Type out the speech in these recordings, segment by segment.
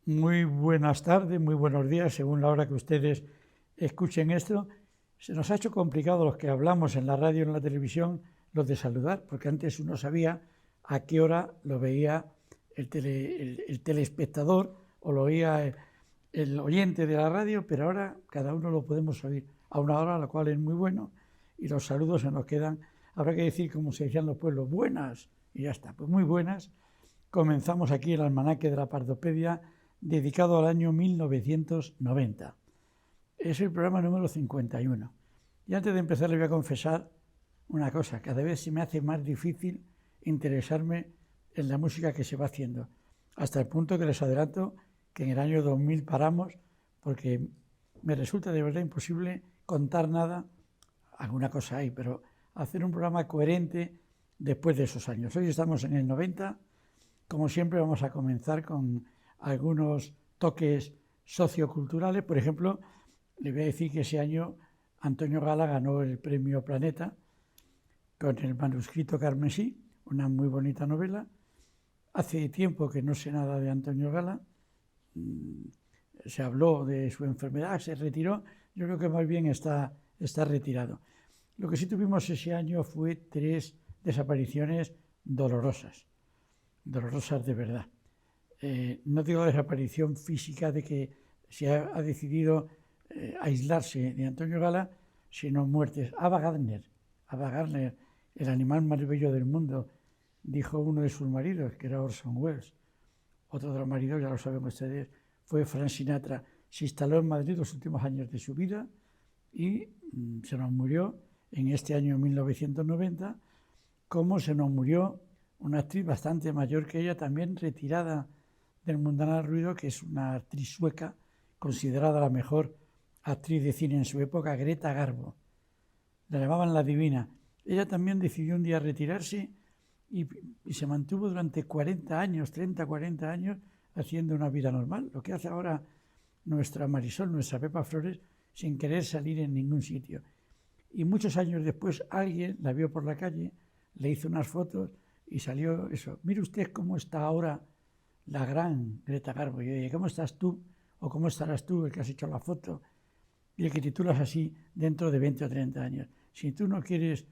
Muy buenas tardes, muy buenos días, según la hora que ustedes escuchen esto. Se nos ha hecho complicado los que hablamos en la radio y en la televisión los de saludar, porque antes uno sabía a qué hora lo veía el telespectador o lo oía el oyente de la radio, pero ahora cada uno lo podemos oír a una hora, la cual es muy bueno, y los saludos se nos quedan, habrá que decir como se decían los pueblos, buenas, y ya está, pues muy buenas. Comenzamos aquí el almanaque de la Pardopedia dedicado al año 1990. Es el programa número 51. Y antes de empezar le voy a confesar una cosa, cada vez se me hace más difícil interesarme en la música que se va haciendo, hasta el punto que les adelanto que en el año 2000 paramos porque me resulta de verdad imposible contar nada, alguna cosa hay, pero hacer un programa coherente después de esos años. Hoy estamos en el 90, como siempre vamos a comenzar con algunos toques socioculturales. Por ejemplo, le voy a decir que ese año Antonio Gala ganó el premio Planeta con el manuscrito Carmesí, una muy bonita novela. Hace tiempo que no sé nada de Antonio Gala, se habló de su enfermedad, se retiró, yo creo que más bien está retirado. Lo que sí tuvimos ese año fue 3 desapariciones dolorosas de verdad. No digo desaparición física de que se ha decidido aislarse de Antonio Gala, sino muertes. Ava Gardner, el animal más bello del mundo, dijo uno de sus maridos, que era Orson Welles. Otro de los maridos, ya lo saben ustedes, fue Frank Sinatra. Se instaló en Madrid los últimos años de su vida y se nos murió en este año 1990, como se nos murió una actriz bastante mayor que ella, también retirada del mundanal ruido, que es una actriz sueca, considerada la mejor actriz de cine en su época, Greta Garbo. La llamaban la divina. Ella también decidió un día retirarse y se mantuvo durante 40 años, 30, 40 años, haciendo una vida normal. Lo que hace ahora nuestra Marisol, nuestra Pepa Flores, sin querer salir en ningún sitio. Y muchos años después alguien la vio por la calle, le hizo unas fotos y salió eso. Mire usted cómo está ahora la gran Greta Garbo. Y yo dije, ¿cómo estás tú? ¿O cómo estarás tú, el que has hecho la foto? Y el que titulas así dentro de 20 o 30 años. Si tú no quieres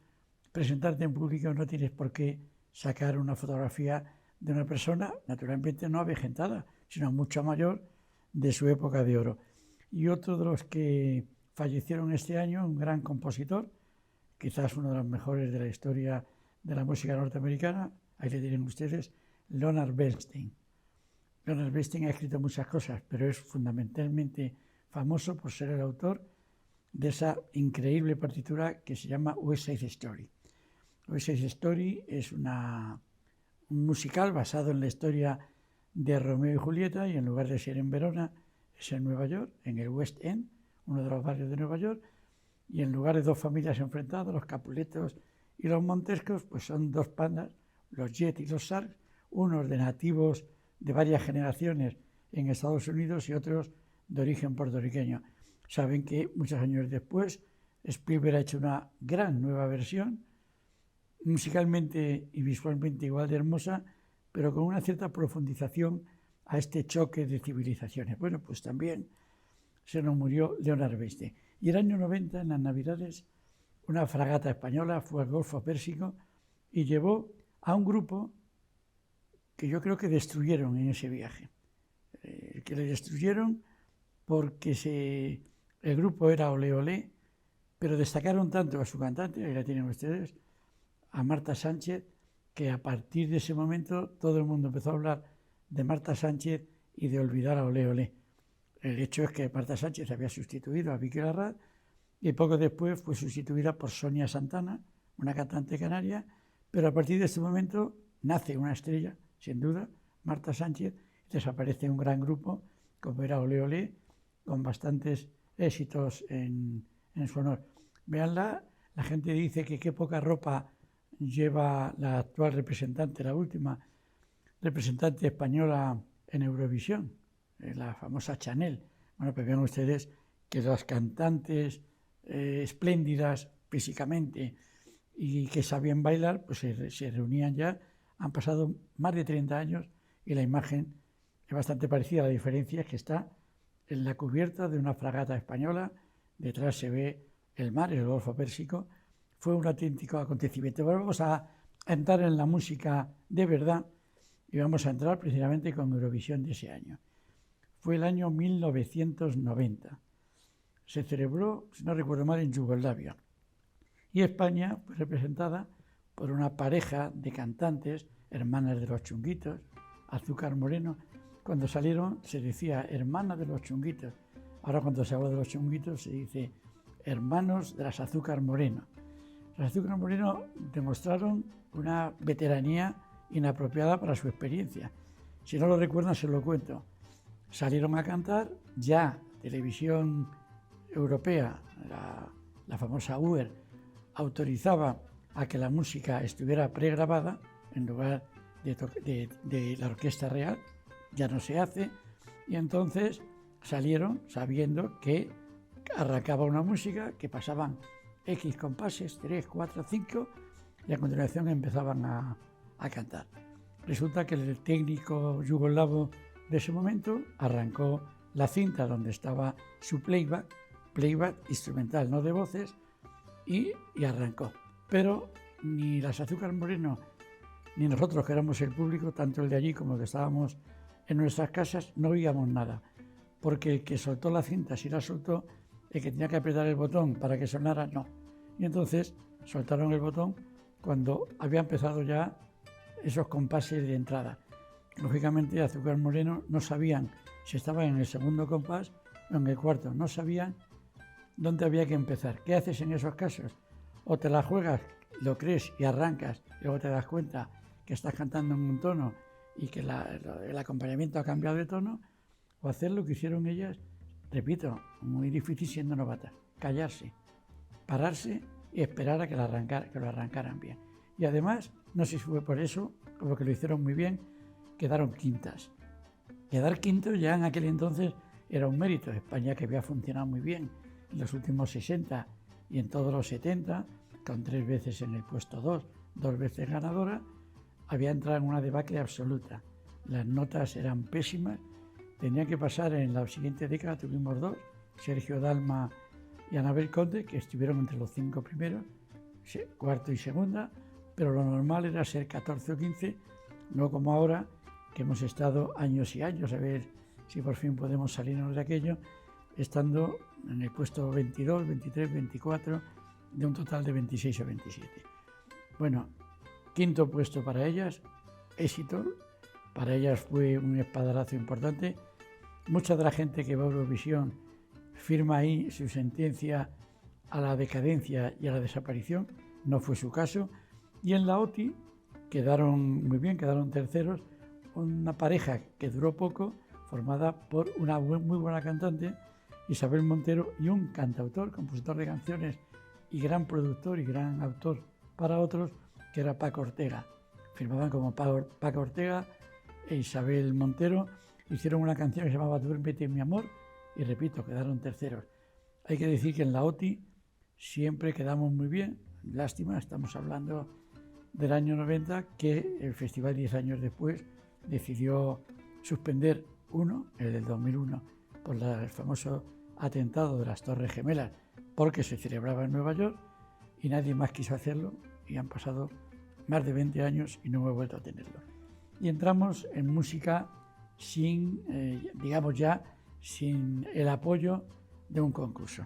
presentarte en público, no tienes por qué sacar una fotografía de una persona, naturalmente no avejentada, sino mucho mayor, de su época de oro. Y otro de los que fallecieron este año, un gran compositor, quizás uno de los mejores de la historia de la música norteamericana, ahí le tienen ustedes, Leonard Bernstein. Leonard Bernstein ha escrito muchas cosas, pero es fundamentalmente famoso por ser el autor de esa increíble partitura que se llama West Side Story. West Side Story es un musical basado en la historia de Romeo y Julieta, y en lugar de ser en Verona, es en Nueva York, en el West End, uno de los barrios de Nueva York, y en lugar de dos familias enfrentadas, los Capuletos y los Montescos, pues son dos pandas, los Jet y los Sharks, unos de nativos de varias generaciones en Estados Unidos y otros de origen puertorriqueño. Saben que muchos años después Spielberg ha hecho una gran nueva versión, musicalmente y visualmente igual de hermosa, pero con una cierta profundización a este choque de civilizaciones. Bueno, pues también se nos murió Leonard Bernstein. Y el año 90, en las Navidades, una fragata española fue al Golfo Pérsico y llevó a un grupo que yo creo que destruyeron en ese viaje. Que le destruyeron porque el grupo era Olé Olé, pero destacaron tanto a su cantante, ahí la tienen ustedes, a Marta Sánchez, que a partir de ese momento todo el mundo empezó a hablar de Marta Sánchez y de olvidar a Olé Olé. El hecho es que Marta Sánchez había sustituido a Vicky Larraz y poco después fue sustituida por Sonia Santana, una cantante canaria, pero a partir de este momento nace una estrella, sin duda, Marta Sánchez, y desaparece un gran grupo, como era Olé Olé, con bastantes éxitos en su honor. Veanla, la gente dice que qué poca ropa lleva la actual representante, la última representante española en Eurovisión, la famosa Chanel. Bueno, pues vean ustedes que las cantantes espléndidas físicamente y que sabían bailar, pues se reunían ya, han pasado más de 30 años y la imagen bastante parecida. La diferencia es que está en la cubierta de una fragata española, detrás se ve el mar, el Golfo Pérsico. Fue un auténtico acontecimiento. Pero vamos a entrar en la música de verdad y vamos a entrar precisamente con Eurovisión de ese año. Fue el año 1990. Se celebró, si no recuerdo mal, en Yugoslavia. Y España fue representada por una pareja de cantantes, hermanas de los Chunguitos, Azúcar Moreno. Cuando salieron se decía hermana de los Chunguitos. Ahora cuando se habla de los Chunguitos se dice hermanos de las Azúcar Moreno. Las Azúcar Moreno demostraron una veteranía inapropiada para su experiencia. Si no lo recuerdan, se lo cuento. Salieron a cantar, ya Televisión Europea, la famosa UER, autorizaba a que la música estuviera pregrabada en lugar de la orquesta real, ya no se hace, y entonces salieron sabiendo que arrancaba una música, que pasaban X compases, 3, 4, 5, y a continuación empezaban a cantar. Resulta que el técnico yugoslavo de ese momento arrancó la cinta donde estaba su playback instrumental, no de voces, y arrancó. Pero ni las Azúcar Moreno ni nosotros, que éramos el público, tanto el de allí como el que estábamos en nuestras casas, no oíamos nada, porque el que soltó la cinta, si la soltó, el que tenía que apretar el botón para que sonara, no. Y entonces soltaron el botón cuando había empezado ya esos compases de entrada. Lógicamente, Azúcar Moreno no sabían si estaban en el segundo compás o en el cuarto, no sabían dónde había que empezar. ¿Qué haces en esos casos? O te la juegas, lo crees y arrancas, y luego te das cuenta que estás cantando en un tono y que el acompañamiento ha cambiado de tono, o hacer lo que hicieron ellas, repito, muy difícil siendo novatas, callarse, pararse y esperar a que lo arrancaran bien. Y además, no sé si fue por eso, como que lo hicieron muy bien, quedaron quintas. Quedar quinto ya en aquel entonces era un mérito. España, que había funcionado muy bien en los últimos 60 y en todos los 70, con 3 veces en el puesto 2, 2 veces ganadora, había entrado en una debacle absoluta. Las notas eran pésimas. Tenía que pasar en la siguiente década, tuvimos 2, Sergio Dalma y Anabel Conde, que estuvieron entre los 5 primeros, cuarto y segunda, pero lo normal era ser 14 o 15, no como ahora, que hemos estado años y años a ver si por fin podemos salirnos de aquello, estando en el puesto 22, 23, 24, de un total de 26 o 27. Bueno, quinto puesto para ellas, éxito. Para ellas fue un espaldarazo importante. Mucha de la gente que va a Eurovisión firma ahí su sentencia a la decadencia y a la desaparición. No fue su caso. Y en la OTI quedaron muy bien, quedaron terceros. Una pareja que duró poco, formada por una muy buena cantante, Isabel Montero, y un cantautor, compositor de canciones y gran productor y gran autor para otros, que era Paco Ortega. Firmaban como Paco Ortega e Isabel Montero. Hicieron una canción que se llamaba Duérmete, mi amor, y repito, quedaron terceros. Hay que decir que en la OTI siempre quedamos muy bien. Lástima, estamos hablando del año 90, que el festival 10 años después decidió suspender el del 2001, por el famoso atentado de las Torres Gemelas, porque se celebraba en Nueva York y nadie más quiso hacerlo, y han pasado más de 20 años y no hemos vuelto a tenerlo. Y entramos en música sin el apoyo de un concurso.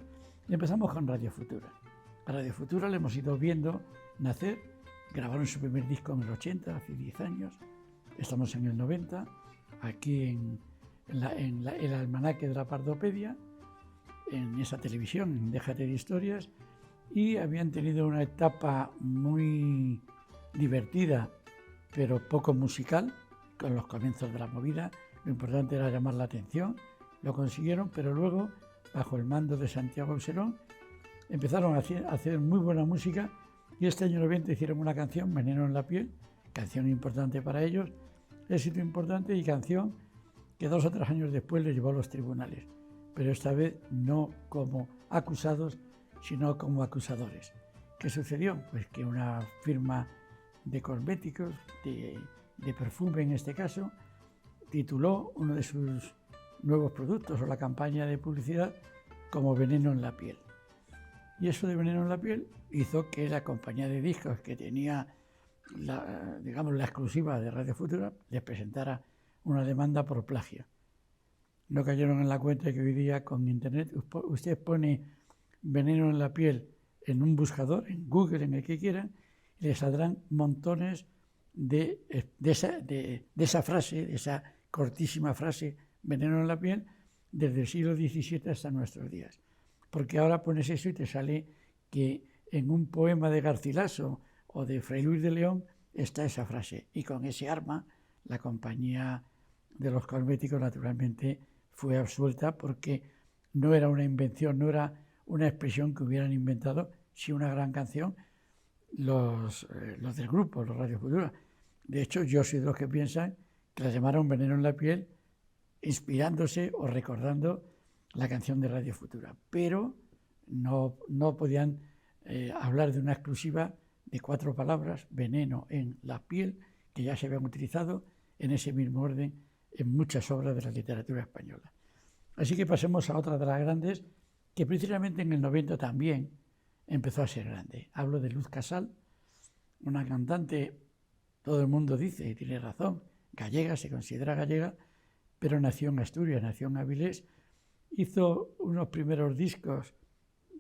Y empezamos con Radio Futura. A Radio Futura le hemos ido viendo nacer. Grabaron su primer disco en el 80, hace 10 años. Estamos en el 90, aquí en el almanaque de la Pardopedia, en esa televisión, en Déjate de Historias, y habían tenido una etapa muy divertida, pero poco musical, con los comienzos de la movida. Lo importante era llamar la atención, lo consiguieron, pero luego, bajo el mando de Santiago Auserón, empezaron a hacer muy buena música, y este año 90 hicieron una canción, Veneno en la piel, canción importante para ellos, éxito importante, y canción que 2 o 3 años después les llevó a los tribunales, pero esta vez no como acusados, sino como acusadores. ¿Qué sucedió? Pues que una firma de cosméticos, de perfume en este caso, tituló uno de sus nuevos productos o la campaña de publicidad como Veneno en la piel. Y eso de Veneno en la piel hizo que la compañía de discos que tenía la exclusiva de Radio Futura les presentara una demanda por plagio. No cayeron en la cuenta que hoy día con Internet usted pone Veneno en la piel en un buscador, en Google, en el que quieran, y le saldrán montones de esa frase, de esa cortísima frase, Veneno en la piel, desde el siglo XVII hasta nuestros días. Porque ahora pones eso y te sale que en un poema de Garcilaso o de Fray Luis de León está esa frase. Y con ese arma, la compañía de los cosméticos naturalmente fue absuelta porque no era una invención, no era una expresión que hubieran inventado, sí una gran canción, los del grupo, los Radio Futura. De hecho, yo soy de los que piensan que la llamaron Veneno en la piel inspirándose o recordando la canción de Radio Futura. Pero no podían hablar de una exclusiva de 4 palabras, veneno en la piel, que ya se habían utilizado en ese mismo orden en muchas obras de la literatura española. Así que pasemos a otra de las grandes, que precisamente en el 90 también empezó a ser grande. Hablo de Luz Casal, una cantante, todo el mundo dice, y tiene razón, gallega, se considera gallega, pero nació en Asturias, nació en Avilés, hizo unos primeros discos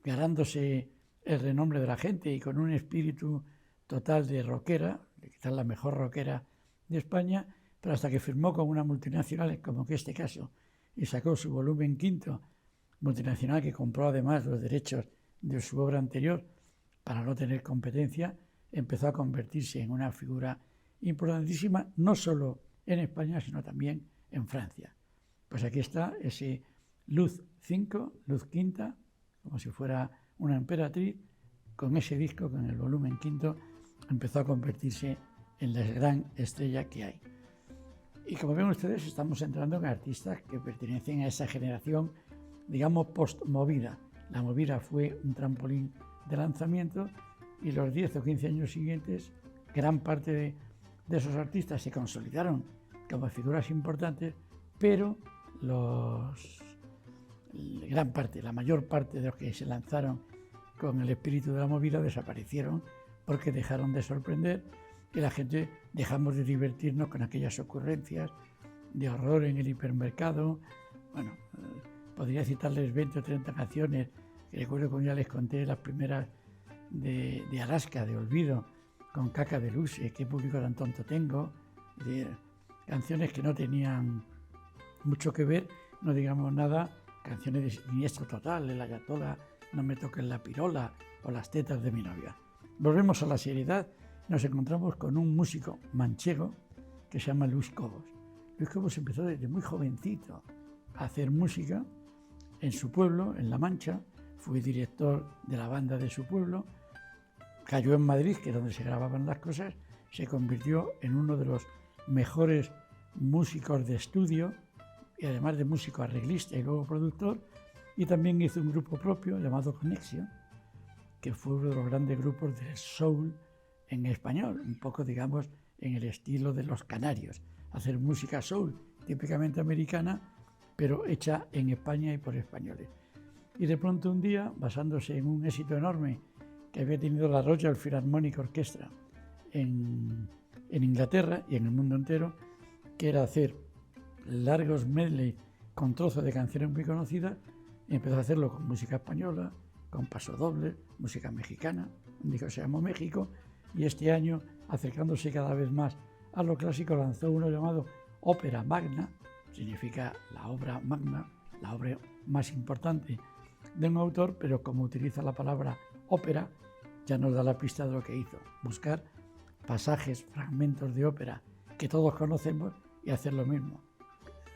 ganándose el renombre de la gente y con un espíritu total de rockera, quizás la mejor rockera de España, pero hasta que firmó con una multinacional, como que este caso, y sacó su volumen 5, multinacional que compró además los derechos de su obra anterior para no tener competencia, empezó a convertirse en una figura importantísima, no solo en España, sino también en Francia. Pues aquí está ese Luz 5, Luz Quinta, como si fuera una emperatriz, con ese disco, con el volumen 5, empezó a convertirse en la gran estrella que hay. Y como ven ustedes, estamos entrando en artistas que pertenecen a esa generación, digamos, post-movida. La movida fue un trampolín de lanzamiento y los 10 o 15 años siguientes, gran parte de esos artistas se consolidaron como figuras importantes, pero la mayor parte de los que se lanzaron con el espíritu de la movida desaparecieron porque dejaron de sorprender y la gente dejamos de divertirnos con aquellas ocurrencias de horror en el hipermercado. Bueno, podría citarles 20 o 30 canciones, que recuerdo que ya les conté las primeras de Alaska, de Olvido, con Caca de Luce, qué público tan tonto tengo, canciones que no tenían mucho que ver, no digamos nada, canciones de Siniestro Total, El Ayatollah, No me toques la pirola o Las tetas de mi novia. Volvemos a la seriedad, nos encontramos con un músico manchego que se llama Luis Cobos. Luis Cobos empezó desde muy jovencito a hacer música en su pueblo, en La Mancha, fue director de la banda de su pueblo, cayó en Madrid, que es donde se grababan las cosas, se convirtió en uno de los mejores músicos de estudio y además de músico arreglista y luego productor, y también hizo un grupo propio llamado Conexión, que fue uno de los grandes grupos del soul en español, un poco, digamos, en el estilo de los canarios, hacer música soul típicamente americana, pero hecha en España y por españoles. Y de pronto un día, basándose en un éxito enorme que había tenido la Royal Philharmonic Orchestra en Inglaterra y en el mundo entero, que era hacer largos medley con trozos de canciones muy conocidas, y empezó a hacerlo con música española, con pasodobles, música mexicana, un disco que se llamó México, y este año, acercándose cada vez más a lo clásico, lanzó uno llamado Ópera Magna, significa la obra magna, la obra más importante de un autor, pero como utiliza la palabra ópera, ya nos da la pista de lo que hizo, buscar pasajes, fragmentos de ópera que todos conocemos y hacer lo mismo,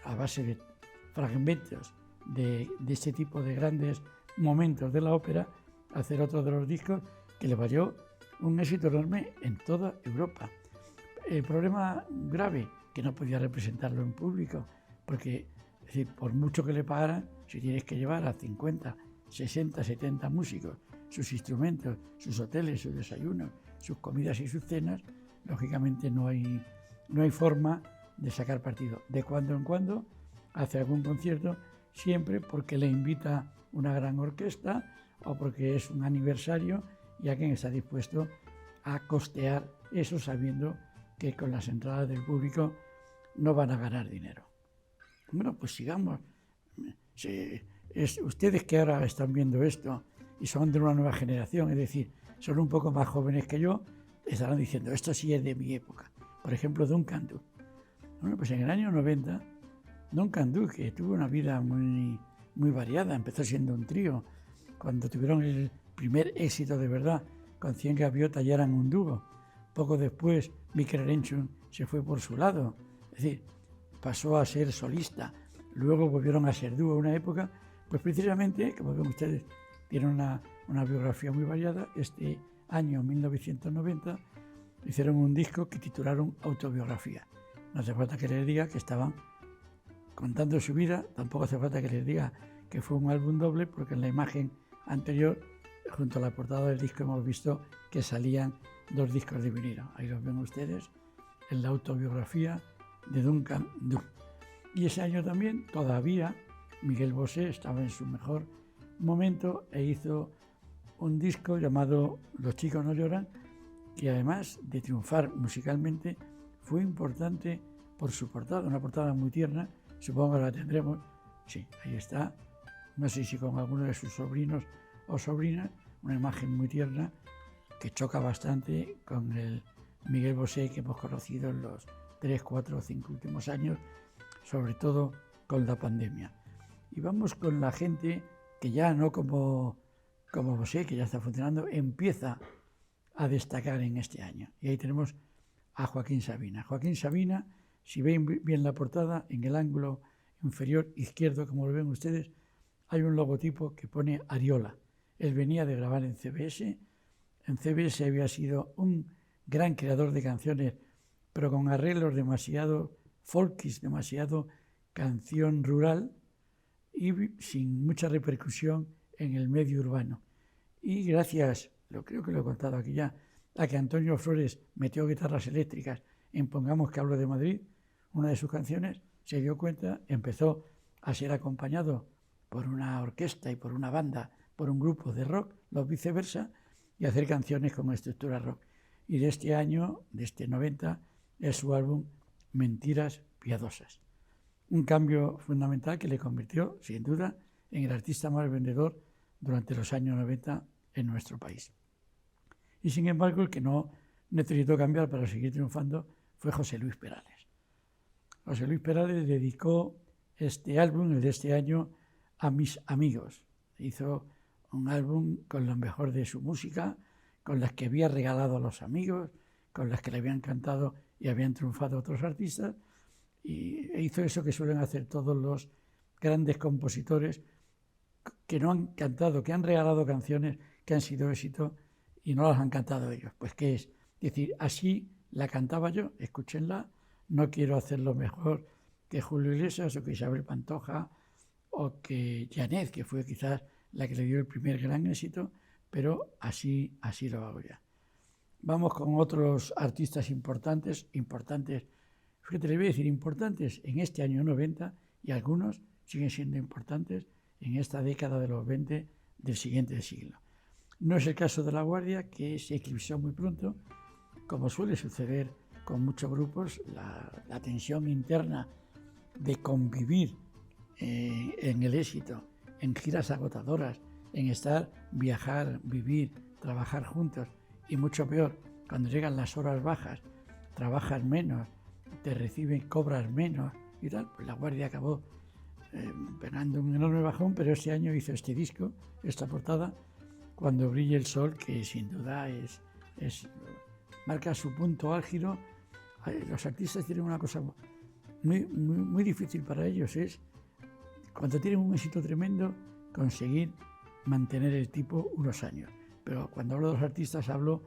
a base de fragmentos de este tipo de grandes momentos de la ópera, hacer otro de los discos que le valió un éxito enorme en toda Europa. El problema grave, que no podía representarlo en público, porque es decir, por mucho que le pagaran, si tienes que llevar a 50, 60, 70 músicos, sus instrumentos, sus hoteles, sus desayunos, sus comidas y sus cenas, lógicamente no hay forma de sacar partido. De cuando en cuando hace algún concierto, siempre porque le invita una gran orquesta o porque es un aniversario y a quien está dispuesto a costear eso sabiendo que con las entradas del público no van a ganar dinero. Bueno, pues sigamos. Ustedes que ahora están viendo esto y son de una nueva generación, es decir, son un poco más jóvenes que yo, estarán diciendo, esto sí es de mi época. Por ejemplo, Duncan Du. Bueno, pues en el año 90, Duncan Du, que tuvo una vida muy variada, empezó siendo un trío. Cuando tuvieron el primer éxito de verdad, con 100 gaviotas ya eran un dúo. Poco después, Mikel Erenchun se fue por su lado, es decir, pasó a ser solista. Luego volvieron a ser dúo una época, pues precisamente, como ven ustedes, tienen una biografía muy variada. Este año, 1990, hicieron un disco que titularon Autobiografía. No hace falta que les diga que estaban contando su vida, tampoco hace falta que les diga que fue un álbum doble, porque en la imagen anterior, junto a la portada del disco, hemos visto que salían 2 discos de vinilo. Ahí los ven ustedes, en la Autobiografía de Duncan Du. Y ese año también, todavía, Miguel Bosé estaba en su mejor momento e hizo un disco llamado Los chicos no lloran, que además de triunfar musicalmente, fue importante por su portada, una portada muy tierna, supongo que la tendremos, sí, ahí está, no sé si con alguno de sus sobrinos o sobrinas, una imagen muy tierna que choca bastante con el Miguel Bosé que hemos conocido en los 3, 4 o 5 últimos años, sobre todo con la pandemia. Y vamos con la gente que ya no como Bosé, que ya está funcionando, empieza a destacar en este año. Y ahí tenemos a Joaquín Sabina. Joaquín Sabina, si ven bien la portada, en el ángulo inferior izquierdo, como lo ven ustedes, hay un logotipo que pone Ariola. Él venía de grabar en CBS. En CBS había sido un gran creador de canciones, pero con arreglos demasiado folkis, demasiado canción rural y sin mucha repercusión en el medio urbano. Y gracias, creo que lo he contado aquí ya, a que Antonio Flores metió guitarras eléctricas en Pongamos que hablo de Madrid, una de sus canciones, se dio cuenta, empezó a ser acompañado por una orquesta y por una banda, por un grupo de rock, los Viceversa, y hacer canciones con estructura rock. Y de este año, de este 90, es su álbum Mentiras piadosas. Un cambio fundamental que le convirtió, sin duda, en el artista más vendedor durante los años 90 en nuestro país. Y sin embargo, el que no necesitó cambiar para seguir triunfando fue José Luis Perales. José Luis Perales dedicó este álbum, el de este año, a mis amigos. Hizo un álbum con lo mejor de su música, con las que había regalado a los amigos, con las que le habían cantado y habían triunfado otros artistas, y hizo eso que suelen hacer todos los grandes compositores que no han cantado, que han regalado canciones que han sido éxito y no las han cantado ellos. Pues ¿qué es? Decir, así la cantaba yo, escúchenla, no quiero hacerlo mejor que Julio Iglesias o que Isabel Pantoja o que Janet, que fue quizás la que le dio el primer gran éxito, pero así lo hago ya. Vamos con otros artistas importantes, fíjate, le voy a decir importantes en este año 90 y algunos siguen siendo importantes en esta década de los 20 del siguiente siglo. No es el caso de La Guardia, que se eclipsó muy pronto, como suele suceder con muchos grupos, la tensión interna de convivir en el éxito, en giras agotadoras, en viajar, vivir, trabajar juntos, y mucho peor, cuando llegan las horas bajas, trabajas menos, te reciben, cobras menos y tal, pues La Guardia acabó pegando un enorme bajón, pero este año hizo este disco, esta portada, Cuando brille el sol, que sin duda marca su punto álgido. Los artistas tienen una cosa muy difícil para ellos, es cuando tienen un éxito tremendo, conseguir mantener el tipo unos años. Pero cuando hablo de los artistas, hablo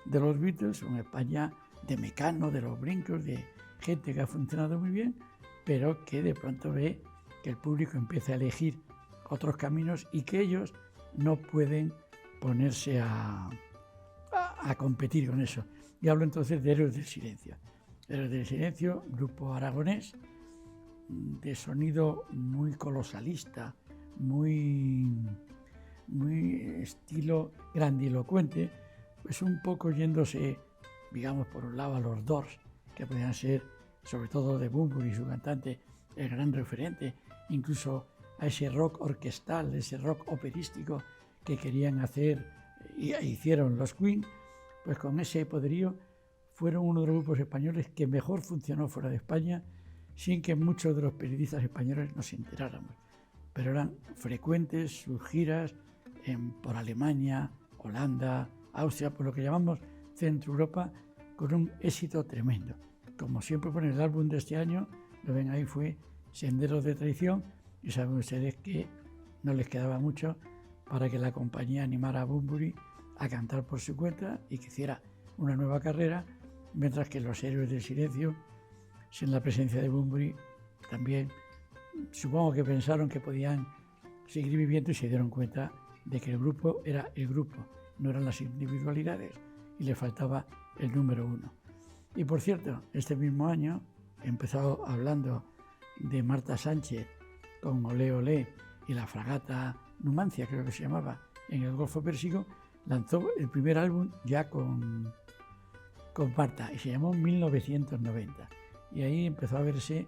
de los Beatles, en España, de Mecano, de los Brincos, de gente que ha funcionado muy bien, pero que de pronto ve que el público empieza a elegir otros caminos y que ellos no pueden ponerse a competir con eso. Y hablo entonces de Héroes del Silencio. Héroes del Silencio, grupo aragonés, de sonido muy colosalista, muy estilo grandilocuente, pues un poco yéndose, digamos, por un lado a los Doors, que podían ser, sobre todo de Bunbury, su cantante, el gran referente, incluso a ese rock orquestal, ese rock operístico que querían hacer y hicieron los Queen, pues con ese poderío fueron uno de los grupos españoles que mejor funcionó fuera de España, sin que muchos de los periodistas españoles nos enteráramos. Pero eran frecuentes sus giras por Alemania, Holanda, Austria, por lo que llamamos Centro Europa, con un éxito tremendo. Como siempre pone el álbum de este año, lo ven ahí, fue Senderos de Traición, y saben ustedes que no les quedaba mucho para que la compañía animara a Bunbury a cantar por su cuenta y que hiciera una nueva carrera, mientras que los Héroes del Silencio, sin la presencia de Bunbury, también supongo que pensaron que podían seguir viviendo y se dieron cuenta de que el grupo era el grupo, no eran las individualidades, y le faltaba el número uno. Y por cierto, este mismo año, he empezado hablando de Marta Sánchez con Olé Olé y la fragata Numancia, creo que se llamaba, en el Golfo Pérsico, lanzó el primer álbum ya con Marta y se llamó 1990. Y ahí empezó a verse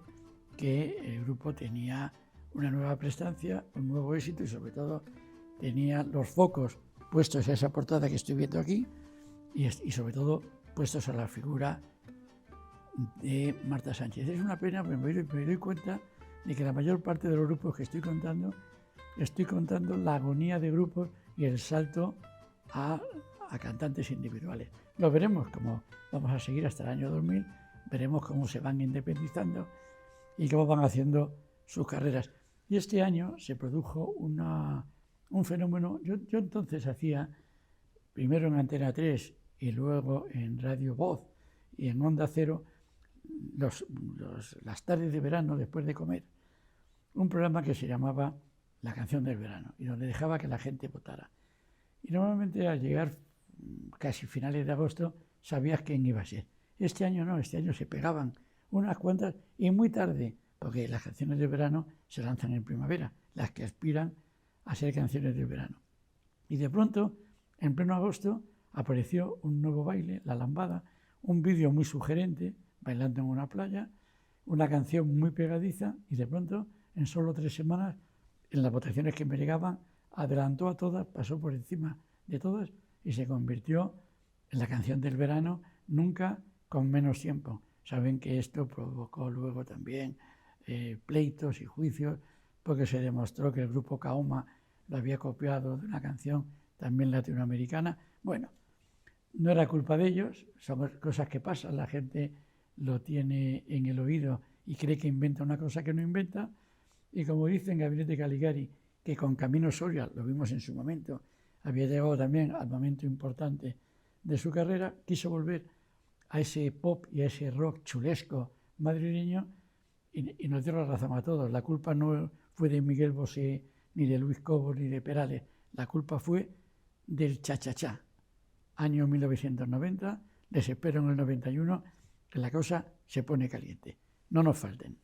que el grupo tenía una nueva prestancia, un nuevo éxito y sobre todo tenía los focos puestos a esa portada que estoy viendo aquí y sobre todo puestos a la figura de Marta Sánchez. Es una pena, pero me doy cuenta de que la mayor parte de los grupos que estoy contando la agonía de grupos y el salto a cantantes individuales. Lo veremos, como vamos a seguir hasta el año 2000, veremos cómo se van independizando y cómo van haciendo sus carreras. Y este año se produjo un fenómeno. Yo entonces hacía, primero en Antena 3 y luego en Radio Voz y en Onda Cero, las tardes de verano después de comer, un programa que se llamaba La Canción del Verano y donde dejaba que la gente votara. Y normalmente al llegar casi finales de agosto sabías quién iba a ser. Este año no, este año se pegaban unas cuantas y muy tarde, porque las canciones de verano se lanzan en primavera, las que aspiran a ser canciones de verano. Y de pronto, en pleno agosto, apareció un nuevo baile, La Lambada, un vídeo muy sugerente, bailando en una playa, una canción muy pegadiza y de pronto, en solo 3 semanas, en las votaciones que me llegaban, adelantó a todas, pasó por encima de todas y se convirtió en la canción del verano, nunca con menos tiempo. Saben que esto provocó luego también pleitos y juicios, porque se demostró que el grupo Kaoma lo había copiado de una canción también latinoamericana. Bueno, no era culpa de ellos, son cosas que pasan, la gente lo tiene en el oído y cree que inventa una cosa que no inventa, y como dice en Gabinete Caligari, que con Camino Soria, lo vimos en su momento, había llegado también al momento importante de su carrera, quiso volver a ese pop y a ese rock chulesco madrileño y nos dio la razón a todos. La culpa no fue de Miguel Bosé, ni de Luis Cobo, ni de Perales. La culpa fue del cha-cha-cha. Año 1990, les espero en el 91, que la cosa se pone caliente. No nos falten.